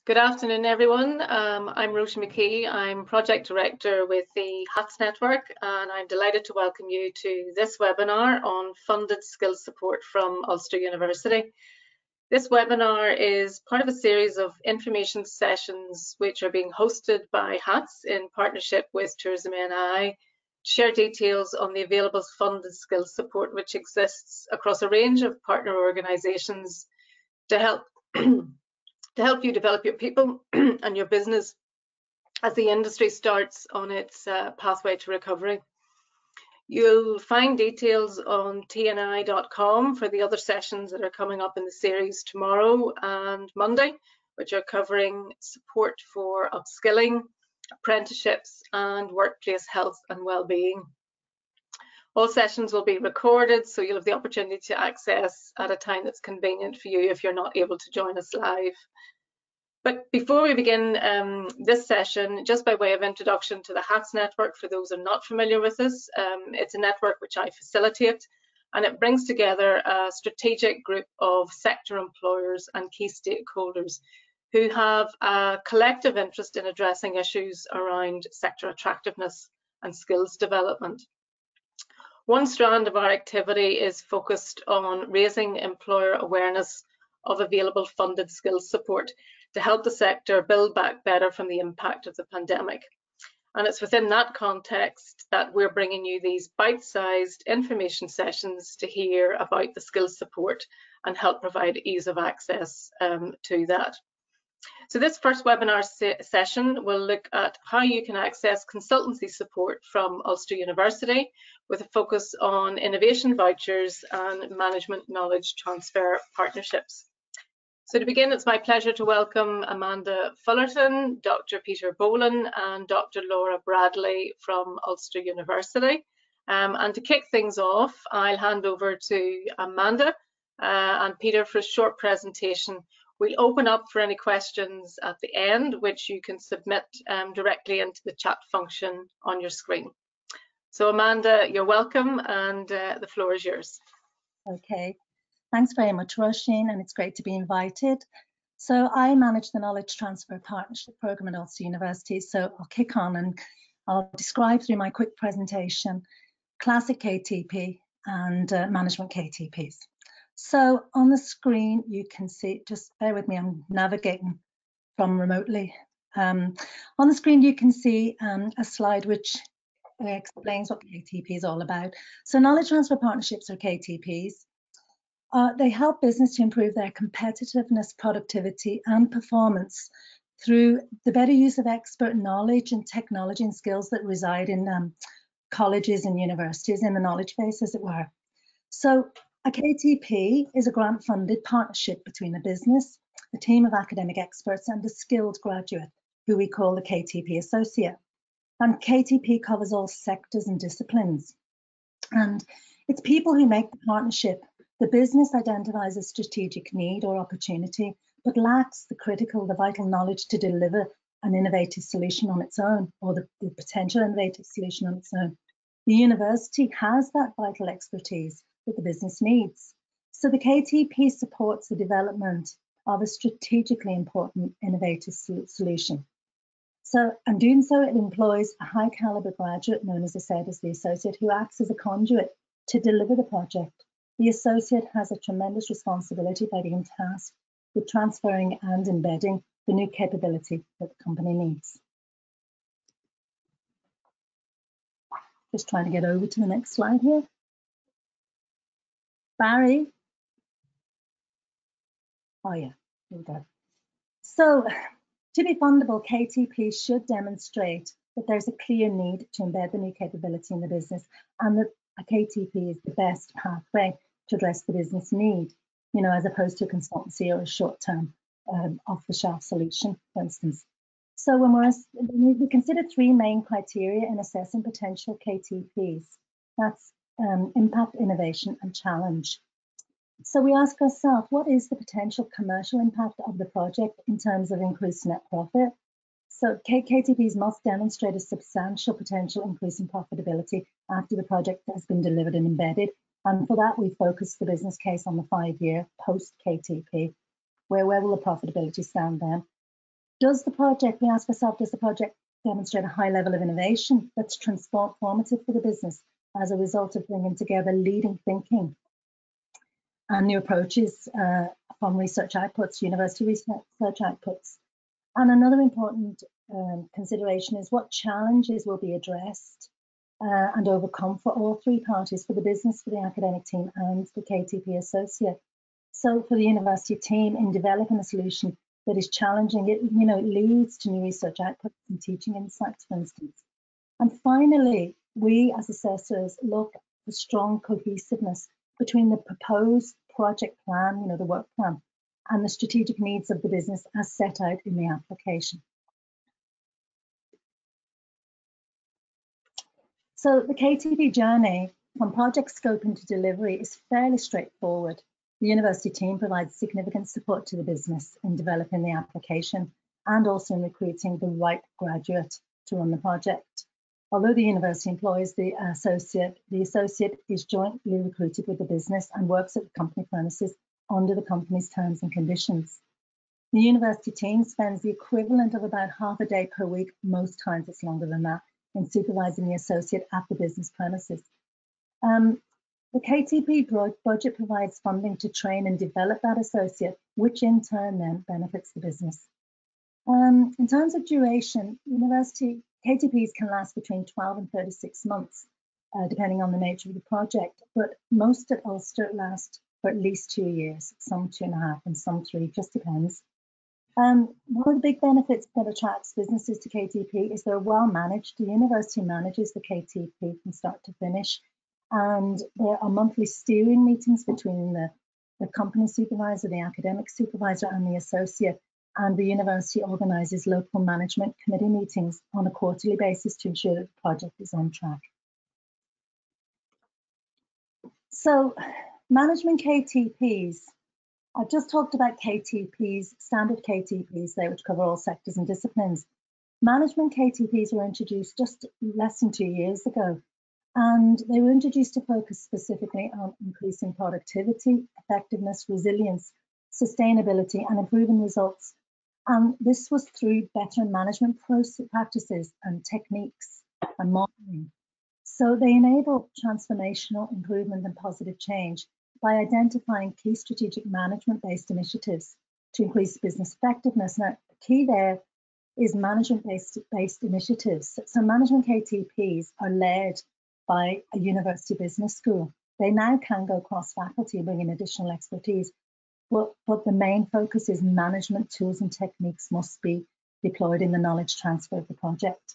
Good afternoon, everyone. I'm Roisin McKee. I'm Project Director with the HATS Network, and I'm delighted to welcome you to this webinar on funded skills support from Ulster University. This webinar is part of a series of information sessions which are being hosted by HATS in partnership with Tourism NI to share details on the available funded skills support which exists across a range of partner organisations to help you develop your people and your business as the industry starts on its pathway to recovery. You'll find details on tni.com for the other sessions that are coming up in the series tomorrow and Monday, which are covering support for upskilling, apprenticeships, and workplace health and well-being. All sessions will be recorded, so you'll have the opportunity to access at a time that's convenient for you if you're not able to join us live. But before we begin this session, just by way of introduction to the HATS network, for those who are not familiar with us, it's a network which I facilitate, and it brings together a strategic group of sector employers and key stakeholders who have a collective interest in addressing issues around sector attractiveness and skills development. One strand of our activity is focused on raising employer awareness of available funded skills support to help the sector build back better from the impact of the pandemic. And it's within that context that we're bringing you these bite-sized information sessions to hear about the skills support and help provide ease of access to that. So this first webinar session will look at how you can access consultancy support from Ulster University with a focus on innovation vouchers and management knowledge transfer partnerships. So to begin, it's my pleasure to welcome Amanda Fullerton, Dr. Peter Bolan and Dr. Laura Bradley from Ulster University. And to kick things off, I'll hand over to Amanda and Peter for a short presentation. We'll open up for any questions at the end, which you can submit directly into the chat function on your screen. So Amanda, you're welcome, and the floor is yours. Okay, thanks very much, Roisin, and it's great to be invited. So I manage the Knowledge Transfer Partnership Programme at Ulster University, so I'll kick on and I'll describe through my quick presentation Classic KTP and Management KTPs. So on the screen, you can see, just bear with me, I'm navigating from remotely. On the screen, you can see a slide which explains what KTP is all about. So Knowledge Transfer Partnerships, or KTPs, they help business to improve their competitiveness, productivity and performance through the better use of expert knowledge and technology and skills that reside in colleges and universities in the knowledge base, as it were. So a KTP is a grant-funded partnership between a business, a team of academic experts and a skilled graduate, who we call the KTP Associate. And KTP covers all sectors and disciplines. And it's people who make the partnership. The business identifies a strategic need or opportunity, but lacks the vital knowledge to deliver an innovative solution on its own, or the potential innovative solution on its own. The university has that vital expertise that the business needs. So the KTP supports the development of a strategically important innovative solution. So, and doing so, it employs a high caliber graduate, known, as I said, as the associate, who acts as a conduit to deliver the project. The associate has a tremendous responsibility by being tasked with transferring and embedding the new capability that the company needs. Just trying to get over to the next slide here. Barry. Oh yeah, here we go. So to be fundable, KTP should demonstrate that there's a clear need to embed the new capability in the business, and that a KTP is the best pathway to address the business need, you know, as opposed to a consultancy or a short-term off-the-shelf solution, for instance. So when we consider three main criteria in assessing potential KTPs. That's impact, innovation and challenge. So we ask ourselves, what is the potential commercial impact of the project in terms of increased net profit? So KTPs must demonstrate a substantial potential increase in profitability after the project has been delivered and embedded. And for that, we focus the business case on the 5-year post-KTP, where will the profitability stand then? We ask ourselves, does the project demonstrate a high level of innovation that's transformative for the business as a result of bringing together leading thinking and new approaches from research outputs, university research outputs? And another important consideration is what challenges will be addressed and overcome for all three parties, for the business, for the academic team, and the KTP associate. So for the university team, in developing a solution that is challenging, it leads to new research outputs and teaching insights, for instance. And finally, we as assessors look for strong cohesiveness between the proposed project plan, the work plan, and the strategic needs of the business as set out in the application. So the KTP journey from project scoping to delivery is fairly straightforward. The university team provides significant support to the business in developing the application and also in recruiting the right graduate to run the project. Although the university employs the associate is jointly recruited with the business and works at the company premises under the company's terms and conditions. The university team spends the equivalent of about half a day per week, most times it's longer than that, in supervising the associate at the business premises. The KTP budget provides funding to train and develop that associate, which in turn then benefits the business. In terms of duration, university KTPs can last between 12 and 36 months, depending on the nature of the project, but most at Ulster last for at least 2 years, some 2.5 and some 3, just depends. One of the big benefits that attracts businesses to KTP is they're well managed. The university manages the KTP from start to finish, and there are monthly steering meetings between the company supervisor, the academic supervisor, and the associate, and the university organises local management committee meetings on a quarterly basis to ensure that the project is on track. So, management KTPs. I've just talked about KTPs, standard KTPs there, which cover all sectors and disciplines. Management KTPs were introduced just less than 2 years ago, and they were introduced to focus specifically on increasing productivity, effectiveness, resilience, sustainability, and improving results. And this was through better management practices and techniques and modeling. So they enable transformational improvement and positive change by identifying key strategic management-based initiatives to increase business effectiveness. Now, the key there is management-based initiatives. So management KTPs are led by a university business school. They now can go cross-faculty and bring in additional expertise, but the main focus is management tools and techniques must be deployed in the knowledge transfer of the project.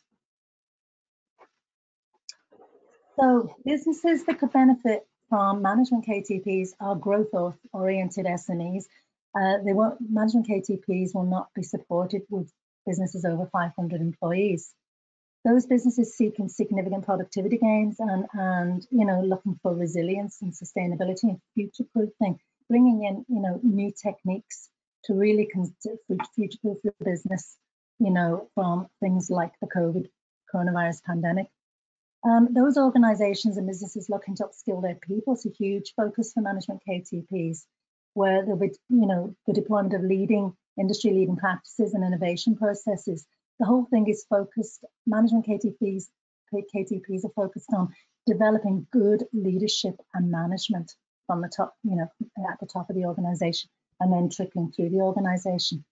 So businesses that could benefit from management KTPs are growth-oriented SMEs. Management KTPs will not be supported with businesses over 500 employees. Those businesses seeking significant productivity gains and looking for resilience and sustainability and future-proofing, bringing in new techniques to really future-proof the business, from things like the coronavirus pandemic. Those organisations and businesses looking to upskill their people is a huge focus for management KTPs, where there'll be, the deployment of industry-leading practices and innovation processes. The whole thing is focused. Management KTPs are focused on developing good leadership and management from the top, at the top of the organisation, and then trickling through the organisation.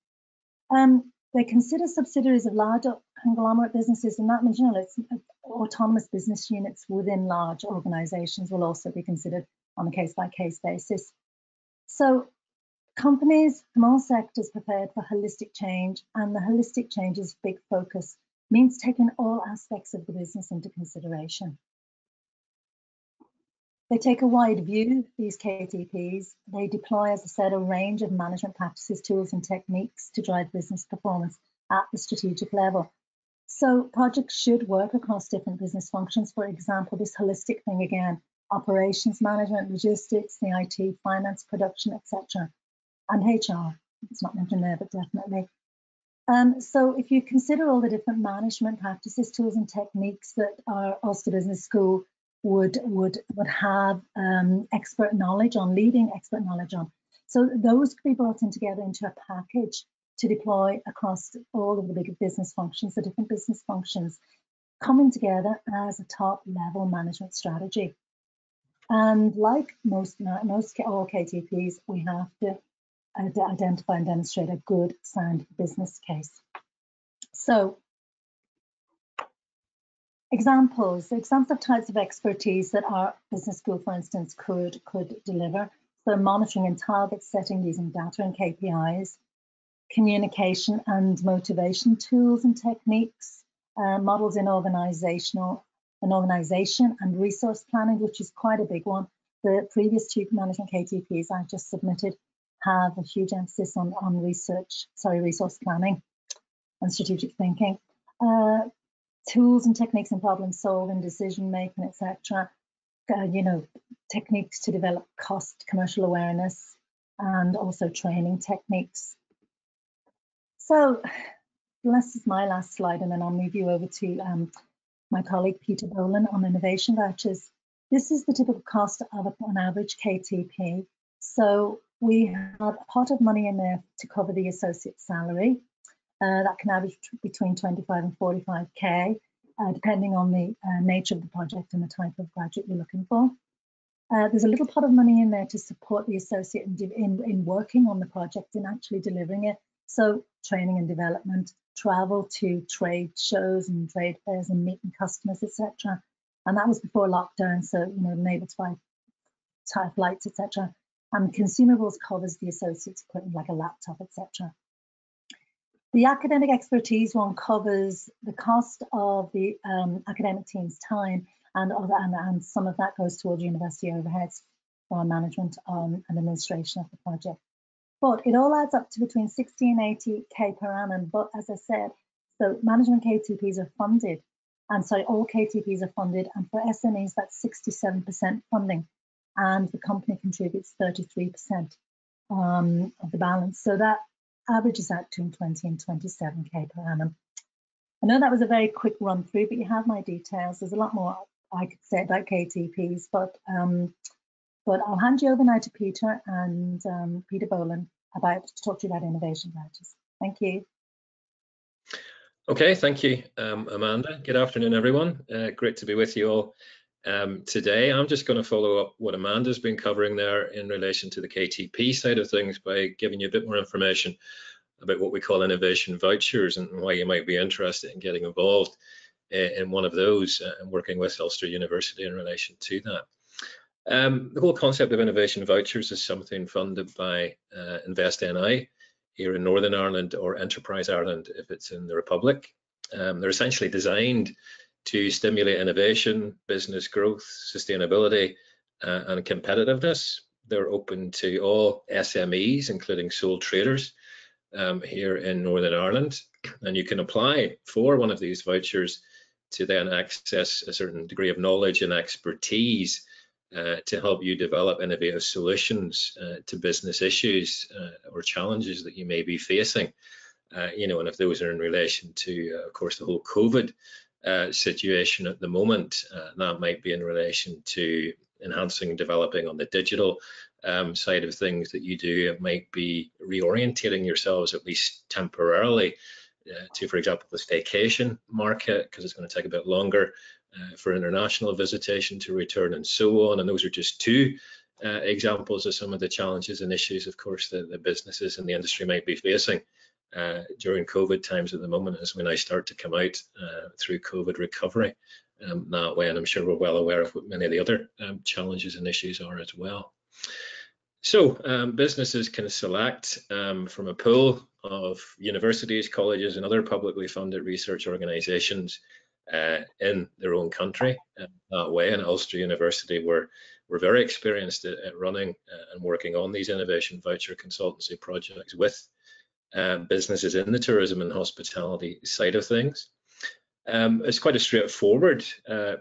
They consider subsidiaries of large conglomerate businesses, and that means, it's autonomous business units within large organisations will also be considered on a case-by-case basis. So companies from all sectors prepared for holistic change, and the holistic change's big focus means taking all aspects of the business into consideration. They take a wide view, these KTPs. They deploy, as I said, a range of management practices, tools and techniques to drive business performance at the strategic level. So projects should work across different business functions. For example, this holistic thing again, operations management, logistics, the IT, finance, production, etc. And HR, it's not mentioned there, but definitely. So if you consider all the different management practices, tools and techniques that our Ulster Business School would have leading expert knowledge on. So those could be brought in together into a package to deploy across all of the bigger business functions, the different business functions, coming together as a top-level management strategy. And like all KTPs, we have to identify and demonstrate a good, sound business case. So, examples of types of expertise that our business school, for instance, could deliver. So, monitoring and target setting using data and KPIs, communication and motivation tools and techniques, models in organization and resource planning, which is quite a big one. The previous two management KTPs I just submitted have a huge emphasis on resource planning and strategic thinking. Tools and techniques in problem solving, decision making, etc. Techniques to develop cost, commercial awareness, and also training techniques. So this is my last slide, and then I'll move you over to my colleague Peter Bolan on innovation vouchers. This is the typical cost of an average KTP. So we have a pot of money in there to cover the associate salary. That can average between 25 and 45k, depending on the nature of the project and the type of graduate you're looking for. There's a little pot of money in there to support the associate in working on the project and actually delivering it. So training and development, travel to trade shows and trade fairs and meeting customers, etc. And that was before lockdown, so enabled to buy flights, etc. And consumables covers the associates' equipment like a laptop, etc. The academic expertise one covers the cost of the academic team's time, and some of that goes towards university overheads for management and administration of the project. But it all adds up to between 60 and 80k per annum. But as I said, so management KTPs are funded, and so all KTPs are funded, and for SMEs that's 67% funding, and the company contributes 33% of the balance. So that averages out between 20 and 27k per annum. I know that was a very quick run through, but you have my details. There's a lot more I could say about KTPs, but I'll hand you over now to Peter and Peter Bolan to talk to you about innovation vouchers. Thank you. Okay, thank you, Amanda. Good afternoon, everyone. Great to be with you all today. I'm just going to follow up what Amanda's been covering there in relation to the KTP side of things by giving you a bit more information about what we call innovation vouchers and why you might be interested in getting involved in one of those and working with Ulster University in relation to that. The whole concept of innovation vouchers is something funded by Invest NI here in Northern Ireland, or Enterprise Ireland if it's in the Republic. They're essentially designed to stimulate innovation, business growth, sustainability, and competitiveness. They're open to all SMEs, including sole traders here in Northern Ireland, and you can apply for one of these vouchers to then access a certain degree of knowledge and expertise to help you develop innovative solutions to business issues or challenges that you may be facing. And if those are in relation to, of course, the whole COVID situation at the moment, that might be in relation to enhancing and developing on the digital side of things that you do. It might be reorientating yourselves, at least temporarily, to, for example, the staycation market, because it's going to take a bit longer for international visitation to return and so on. And those are just two examples of some of the challenges and issues, of course, that the businesses and the industry might be facing during COVID times at the moment, as we now start to come out through COVID recovery that way. And I'm sure we're well aware of what many of the other challenges and issues are as well. So businesses can select from a pool of universities, colleges, and other publicly funded research organizations in their own country that way. And Ulster University, we're very experienced at running and working on these innovation voucher consultancy projects with businesses in the tourism and hospitality side of things. It's quite a straightforward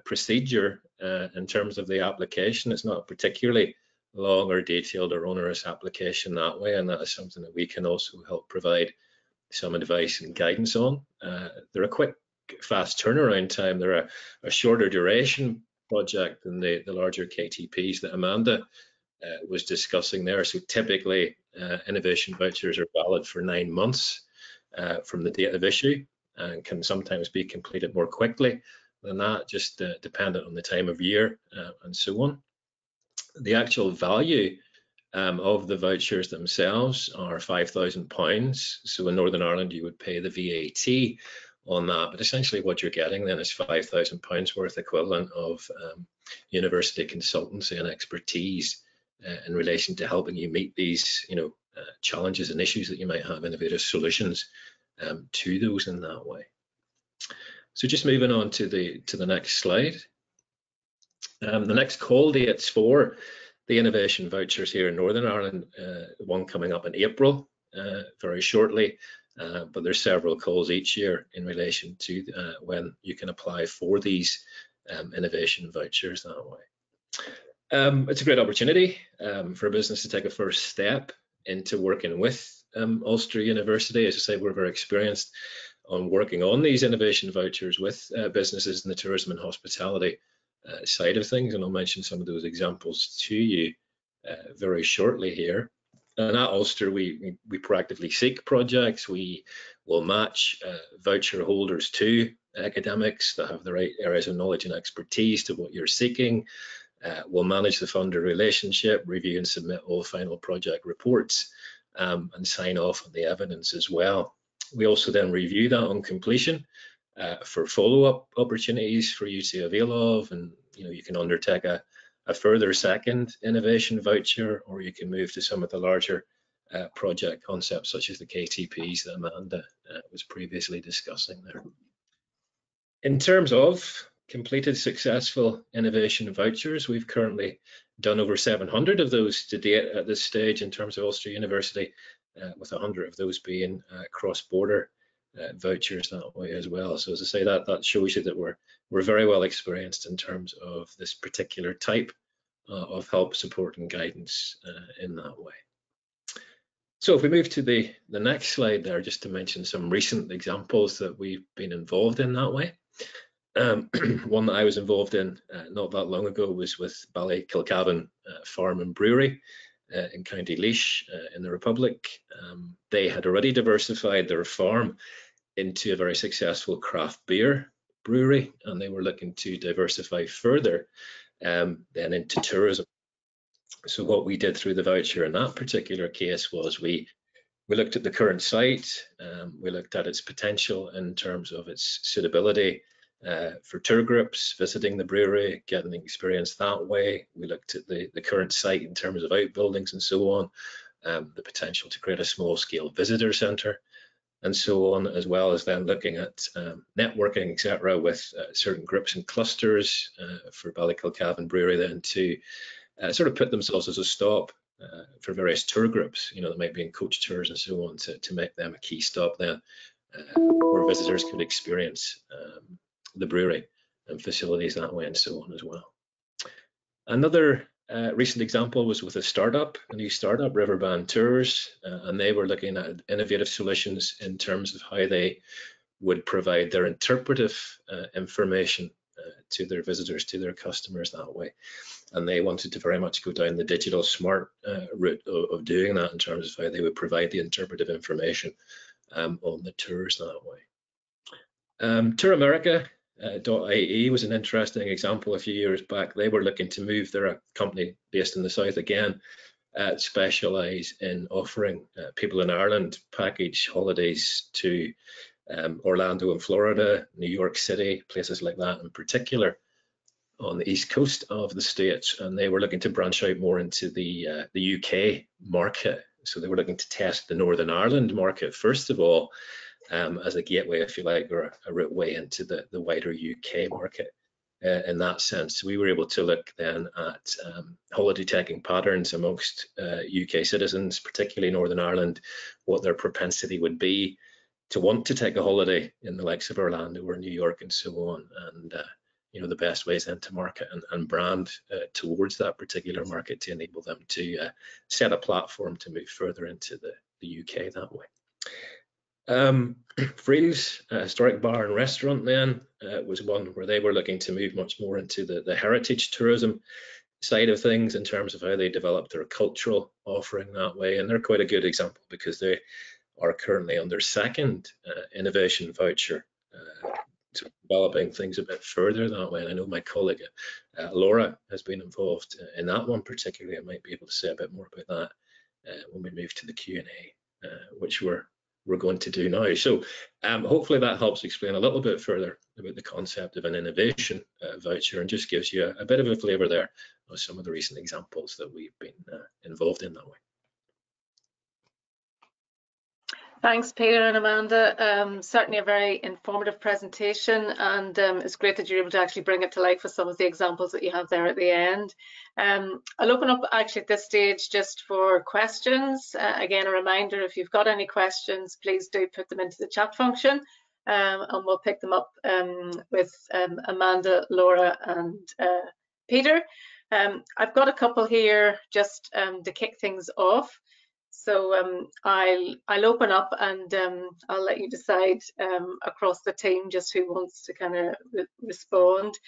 procedure in terms of the application. It's not particularly long or detailed or onerous application that way, and that is something that we can also help provide some advice and guidance on. They're a quick, fast turnaround time. They're a shorter duration project than the larger KTPs that Amanda was discussing there. So typically innovation vouchers are valid for 9 months from the date of issue, and can sometimes be completed more quickly than that, just dependent on the time of year and so on. The actual value of the vouchers themselves are £5,000. So in Northern Ireland, you would pay the VAT on that, but essentially what you're getting then is £5,000 worth equivalent of university consultancy and expertise in relation to helping you meet these, challenges and issues that you might have, innovative solutions to those in that way. So just moving on to the next slide. The next call dates for the innovation vouchers here in Northern Ireland, one coming up in April very shortly, but there's several calls each year in relation to when you can apply for these innovation vouchers that way. It's a great opportunity for a business to take a first step into working with Ulster University. As I say, we're very experienced on working on these innovation vouchers with businesses in the tourism and hospitality side of things, and I'll mention some of those examples to you very shortly here. And at Ulster, we proactively seek projects. We will match voucher holders to academics that have the right areas of knowledge and expertise to what you're seeking. We'll manage the funder relationship, review and submit all final project reports, and sign off on the evidence as well. We also then review that on completion for follow-up opportunities for you to avail of, and you can undertake a further second innovation voucher, or you can move to some of the larger project concepts such as the KTPs that Amanda was previously discussing there. In terms of completed successful innovation vouchers, we've currently done over 700 of those to date at this stage in terms of Ulster University, with 100 of those being cross-border vouchers that way as well. So as I say, that shows you that we're very well experienced in terms of this particular type of help, support and guidance in that way. So if we move to the next slide there, just to mention some recent examples that we've been involved in that way. One that I was involved in not that long ago was with Ballykilcavan Farm and Brewery in County Laois in the Republic. They had already diversified their farm into a very successful craft beer brewery, and they were looking to diversify further then into tourism. So what we did through the voucher in that particular case was we looked at the current site, we looked at its potential in terms of its suitability for tour groups visiting the brewery, getting experience that way. We looked at the current site in terms of outbuildings and so on, the potential to create a small scale visitor centre and so on, as well as then looking at networking, etc., with certain groups and clusters for Ballykilcavan Brewery then to sort of put themselves as a stop for various tour groups, that might be in coach tours and so on, to make them a key stop then where visitors could experience the brewery and facilities that way and so on as well. Another recent example was with a new startup, Riverband Tours, and they were looking at innovative solutions in terms of how they would provide their interpretive information to their visitors, to their customers that way. And they wanted to very much go down the digital smart route of doing that in terms of how they would provide the interpretive information on the tours that way. Tour America .ie was an interesting example a few years back. They were looking to move their company based in the south again, specialise in offering people in Ireland package holidays to Orlando in Florida, New York City, places like that in particular on the east coast of the States, and they were looking to branch out more into the UK market. So they were looking to test the Northern Ireland market first of all, as a gateway, if you like, or a route way into the wider UK market in that sense. We were able to look then at holiday taking patterns amongst UK citizens, particularly Northern Ireland, what their propensity would be to want to take a holiday in the likes of Orlando or New York and so on, and the best ways then to market and brand towards that particular market to enable them to set a platform to move further into the UK that way. Friel's historic bar and restaurant then was one where they were looking to move much more into the heritage tourism side of things in terms of how they developed their cultural offering that way. And they're quite a good example because they are currently on their second innovation voucher, developing things a bit further that way. And I know my colleague Laura has been involved in that one particularly. I might be able to say a bit more about that when we move to the Q&A, which we're going to do now. So hopefully that helps explain a little bit further about the concept of an innovation voucher, and just gives you a bit of a flavour there of some of the recent examples that we've been involved in that way. Thanks, Peter and Amanda. Certainly a very informative presentation, and it's great that you're able to actually bring it to life with some of the examples that you have there at the end. I'll open up actually at this stage just for questions. Again, a reminder, if you've got any questions, please do put them into the chat function, and we'll pick them up with Amanda, Laura and Peter. I've got a couple here just to kick things off. So I'll open up, and I'll let you decide across the team just who wants to kind of respond.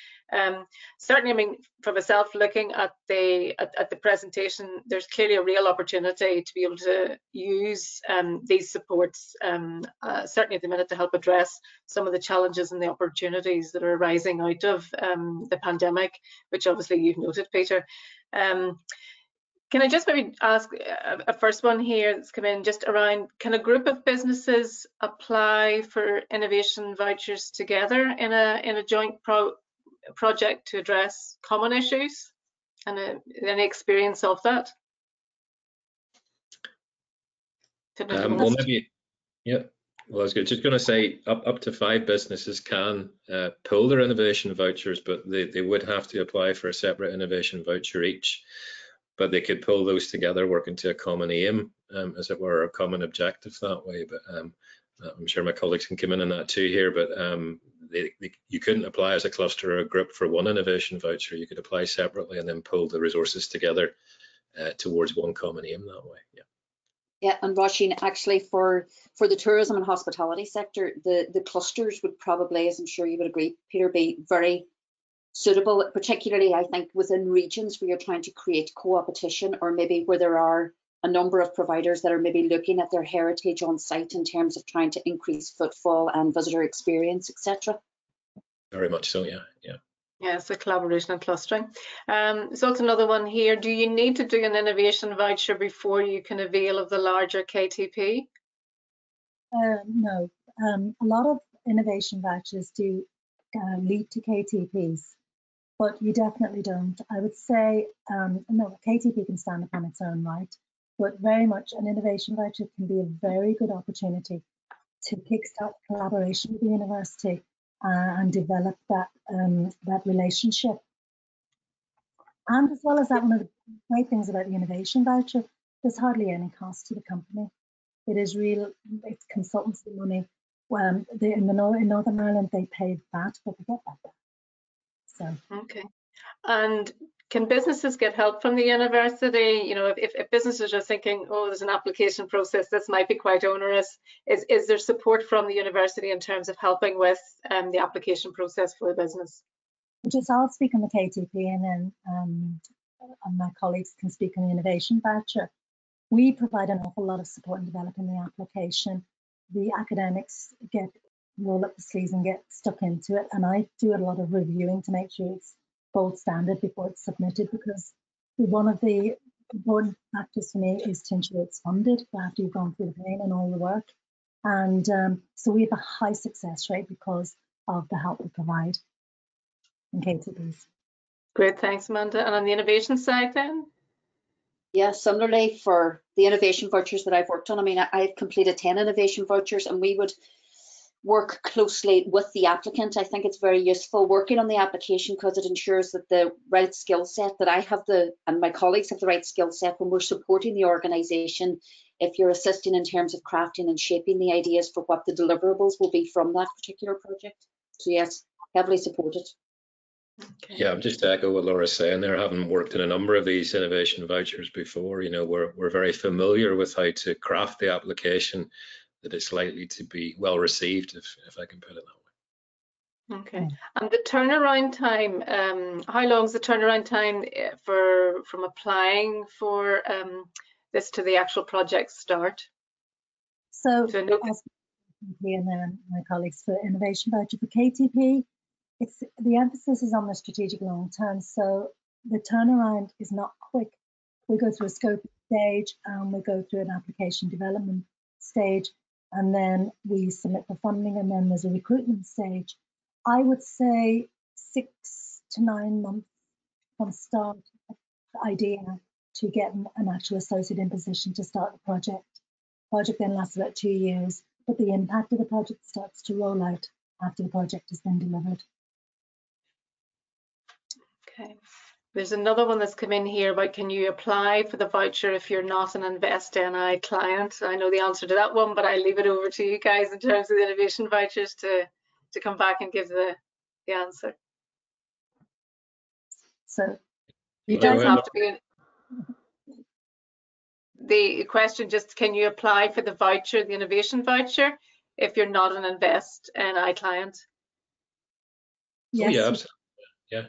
Certainly, I mean, for myself, looking at the presentation, there's clearly a real opportunity to be able to use these supports, certainly at the minute, to help address some of the challenges and the opportunities that are arising out of the pandemic, which obviously you've noted, Peter. Can I just maybe ask a first one here that's come in just around, can a group of businesses apply for innovation vouchers together in a joint project to address common issues? And any experience of that? Well, maybe, yeah. Well, I was just going to say up to 5 businesses can pull their innovation vouchers, but they would have to apply for a separate innovation voucher each. But they could pull those together, working to a common aim, as it were, a common objective that way. But I'm sure my colleagues can come in on that too here. But you couldn't apply as a cluster or a group for one innovation voucher. You could apply separately and then pull the resources together towards one common aim that way. Yeah. Yeah, and Roisin, actually for the tourism and hospitality sector, the clusters would probably, as I'm sure you would agree, Peter, be very suitable, particularly I think within regions where you're trying to create co-opetition, or maybe where there are a number of providers that are maybe looking at their heritage on site in terms of trying to increase footfall and visitor experience, etc. Very much so, yeah. Yeah, so collaboration and clustering. So it's another one here. Do you need to do an innovation voucher before you can avail of the larger KTP? No, a lot of innovation vouchers do lead to KTPs, but you definitely don't. I would say, no, KTP can stand upon its own right, but very much an innovation voucher can be a very good opportunity to kickstart collaboration with the university and develop that that relationship. And as well as that, one of the great things about the innovation voucher, there's hardly any cost to the company. It is real, it's consultancy money. In Northern Ireland, they pay that, but they get that back. So. Okay. And can businesses get help from the university? You know, if businesses are thinking, oh, there's an application process, this might be quite onerous, is there support from the university in terms of helping with the application process for the business? Just I'll speak on the KTP, and then and my colleagues can speak on the innovation voucher. We provide an awful lot of support in developing the application. The academics roll up the sleeves and get stuck into it, and I do a lot of reviewing to make sure it's gold standard before it's submitted, because one of the important factors for me is to ensure it's funded after you've gone through the pain and all the work. And so we have a high success rate because of the help we provide in KTPs. Great, thanks, Amanda. And on the innovation side then? Yeah, similarly for the innovation vouchers that I've worked on, I mean, I've completed 10 innovation vouchers, and we would work closely with the applicant. I think it's very useful working on the application because it ensures that the right skill set, that I have and my colleagues have the right skill set when we're supporting the organisation. If you're assisting in terms of crafting and shaping the ideas for what the deliverables will be from that particular project. So yes, heavily supported. Okay. Yeah, just to echo what Laura's saying there, having worked in a number of these innovation vouchers before, you know, we're very familiar with how to craft the application that it's likely to be well received, if I can put it that way. Okay. And the turnaround time, how long is the turnaround time from applying for this to the actual project start? So So no, I'll speak and then my colleagues for innovation voucher for KTP. It's the emphasis is on the strategic long term. So the turnaround is not quick. We go through a scoping stage and we go through an application development stage, and then we submit for funding, and then there's a recruitment stage. I would say 6 to 9 months from start the idea to get an actual associate in position to start the project. Project then lasts about 2 years, but the impact of the project starts to roll out after the project has been delivered. okay. There's another one that's come in here about, can you apply for the voucher if you're not an Invest NI client? I know the answer to that one, but I leave it over to you guys in terms of the innovation vouchers to come back and give the answer. So you don't have to be. The question just, can you apply for the voucher, the innovation voucher, if you're not an Invest NI client? yes, oh, yeah, absolutely. Yeah,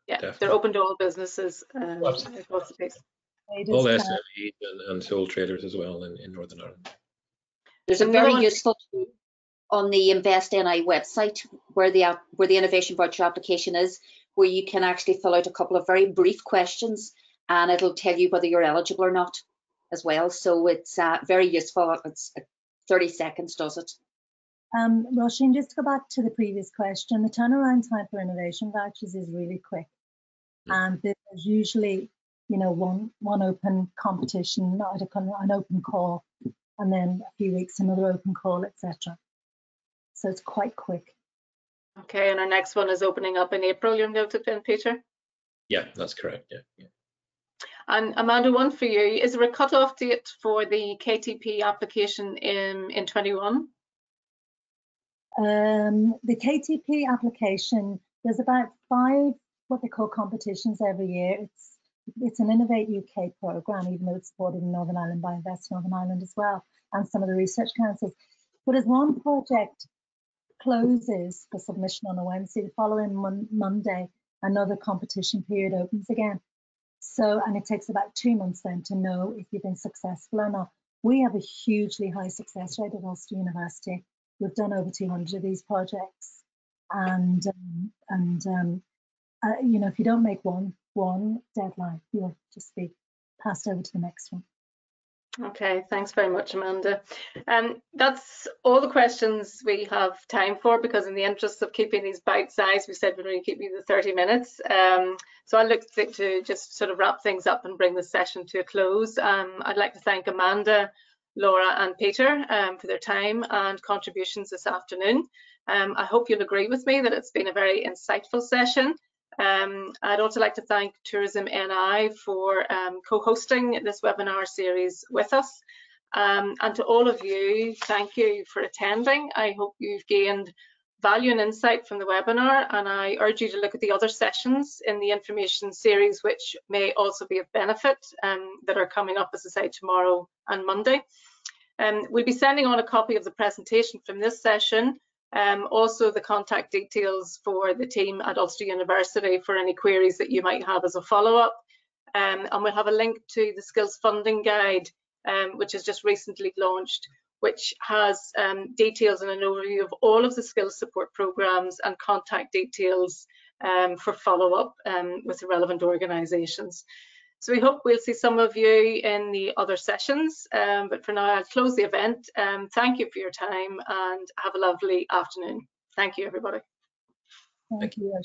definitely. They're open to all businesses across the place. All SMEs and sole traders as well in Northern Ireland. There's a very useful tool on the Invest NI website where the innovation voucher application is, where you can actually fill out a couple of very brief questions and it'll tell you whether you're eligible or not as well. So it's very useful. It's 30 seconds does it. Roisin, just to go back to the previous question, the turnaround time for innovation vouchers is really quick. And there's usually, you know, one open competition, an open call, and then a few weeks another open call, etc. So it's quite quick. Okay, and our next one is opening up in April, you're noted then, Peter? Yeah, that's correct. Yeah. And Amanda, one for you. Is there a cut-off date for the KTP application in 21? The KTP application, there's about 5 what they call competitions every year. It's an Innovate UK programme, even though it's supported in Northern Ireland by Invest Northern Ireland as well, and some of the research councils. But as one project closes for submission on a Wednesday, the following Monday, another competition period opens again. So, and it takes about 2 months then to know if you've been successful or not. We have a hugely high success rate at Ulster University. We've done over 200 of these projects, and you know, if you don't make one deadline, you'll just be passed over to the next one. Okay, thanks very much, Amanda. That's all the questions we have time for, because in the interest of keeping these bite-sized, we said we're going to keep you the 30 minutes. So I'd look to just sort of wrap things up and bring the session to a close. I'd like to thank Amanda, Laura and Peter for their time and contributions this afternoon. I hope you'll agree with me that it's been a very insightful session. I'd also like to thank Tourism NI for co-hosting this webinar series with us. And to all of you, thank you for attending. I hope you've gained value and insight from the webinar, and I urge you to look at the other sessions in the information series which may also be of benefit that are coming up, as I say, tomorrow and Monday. We'll be sending on a copy of the presentation from this session, also the contact details for the team at Ulster University for any queries that you might have as a follow-up. And we'll have a link to the Skills Funding Guide, which has just recently launched, which has details and an overview of all of the skills support programs and contact details for follow-up with the relevant organisations. So we hope we'll see some of you in the other sessions, but for now I'll close the event. Thank you for your time and have a lovely afternoon. Thank you, everybody. Thank you.